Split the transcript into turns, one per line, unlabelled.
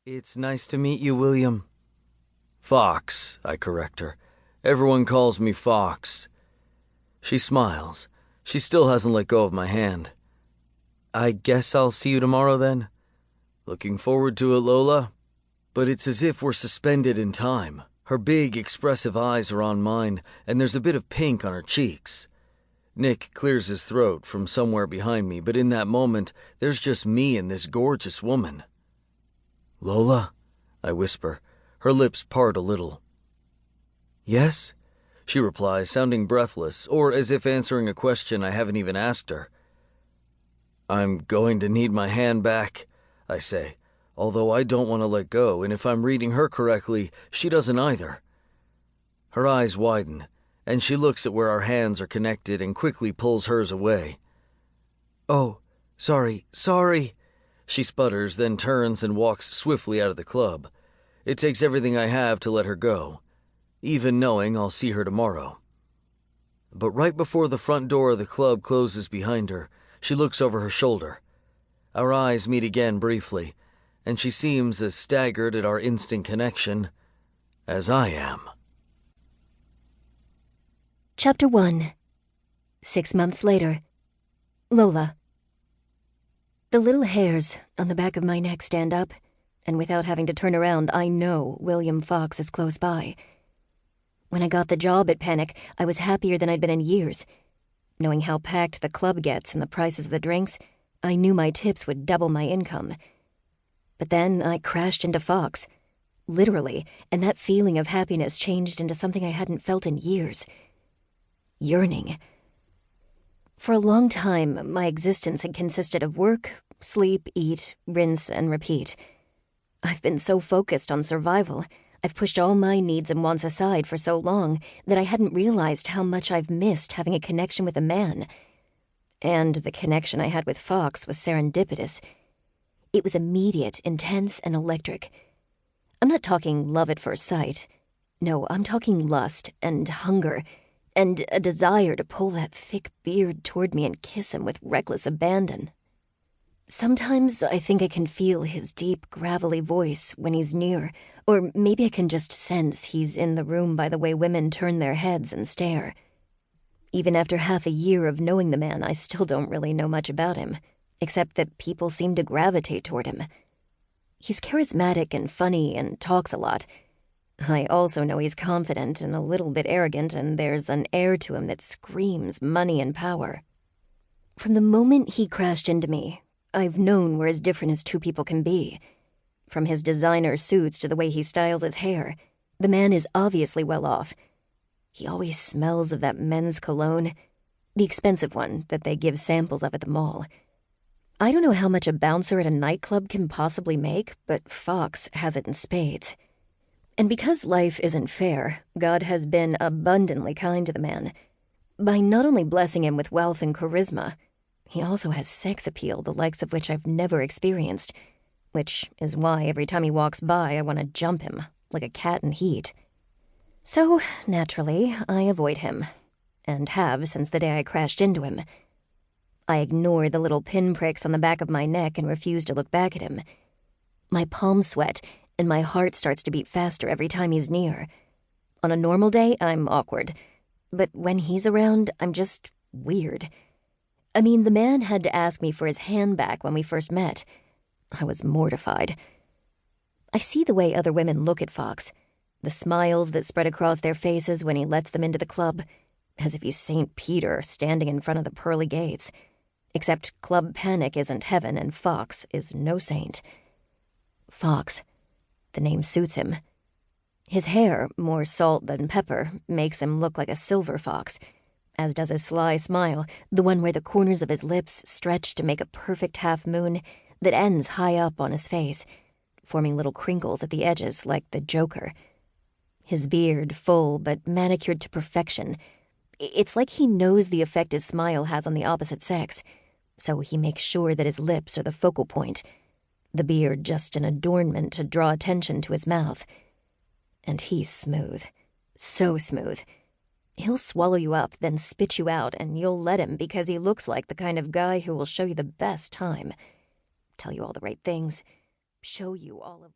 It's nice to meet you, William. Fox, I correct her. Everyone calls me Fox. She smiles. She still hasn't let go of my hand. I guess I'll see you tomorrow then? Looking forward to it, Lola. But it's as if we're suspended in time. Her big, expressive eyes are on mine, and there's a bit of pink on her cheeks. Nick clears his throat from somewhere behind me, but in that moment, there's just me and this gorgeous woman. Lola? I whisper. Her lips part a little. Yes? She replies, sounding breathless, or as if answering a question I haven't even asked her. I'm going to need my hand back, I say, although I don't want to let go, and if I'm reading her correctly, she doesn't either. Her eyes widen, and she looks at where our hands are connected and quickly pulls hers away. Oh, sorry, she sputters, then turns and walks swiftly out of the club. It takes everything I have to let her go, even knowing I'll see her tomorrow. But right before the front door of the club closes behind her, she looks over her shoulder. Our eyes meet again briefly, and she seems as staggered at our instant connection as I am.
Chapter 1. 6 months later. Lola. The little hairs on the back of my neck stand up, and without having to turn around, I know William Fox is close by. When I got the job at Panic, I was happier than I'd been in years. Knowing how packed the club gets and the prices of the drinks, I knew my tips would double my income. But then I crashed into Fox, literally, and that feeling of happiness changed into something I hadn't felt in years. Yearning. For a long time, my existence had consisted of work, sleep, eat, rinse, and repeat. I've been so focused on survival, I've pushed all my needs and wants aside for so long that I hadn't realized how much I've missed having a connection with a man. And the connection I had with Fox was serendipitous. It was immediate, intense, and electric. I'm not talking love at first sight. No, I'm talking lust and hunger and a desire to pull that thick beard toward me and kiss him with reckless abandon. Sometimes I think I can feel his deep, gravelly voice when he's near, or maybe I can just sense he's in the room by the way women turn their heads and stare. Even after half a year of knowing the man, I still don't really know much about him, except that people seem to gravitate toward him. He's charismatic and funny and talks a lot. I also know he's confident and a little bit arrogant, and there's an air to him that screams money and power. From the moment he crashed into me, I've known we're as different as two people can be. From his designer suits to the way he styles his hair, the man is obviously well off. He always smells of that men's cologne, the expensive one that they give samples of at the mall. I don't know how much a bouncer at a nightclub can possibly make, but Fox has it in spades. And because life isn't fair, God has been abundantly kind to the man. By not only blessing him with wealth and charisma, he also has sex appeal, the likes of which I've never experienced, which is why every time he walks by I want to jump him, like a cat in heat. So, naturally, I avoid him, and have since the day I crashed into him. I ignore the little pinpricks on the back of my neck and refuse to look back at him. My palms sweat, and my heart starts to beat faster every time he's near. On a normal day, I'm awkward, but when he's around, I'm just weird. I mean, the man had to ask me for his hand back when we first met. I was mortified. I see the way other women look at Fox, the smiles that spread across their faces when he lets them into the club, as if he's St. Peter standing in front of the pearly gates. Except Club Panic isn't heaven and Fox is no saint. Fox. The name suits him. His hair, more salt than pepper, makes him look like a silver fox, as does his sly smile, the one where the corners of his lips stretch to make a perfect half moon that ends high up on his face, forming little crinkles at the edges like the Joker. His beard full but manicured to perfection. It's like he knows the effect his smile has on the opposite sex, so he makes sure that his lips are the focal point, the beard just an adornment to draw attention to his mouth. And he's smooth. So smooth. He'll swallow you up, then spit you out, and you'll let him because he looks like the kind of guy who will show you the best time. Tell you all the right things. Show you all of...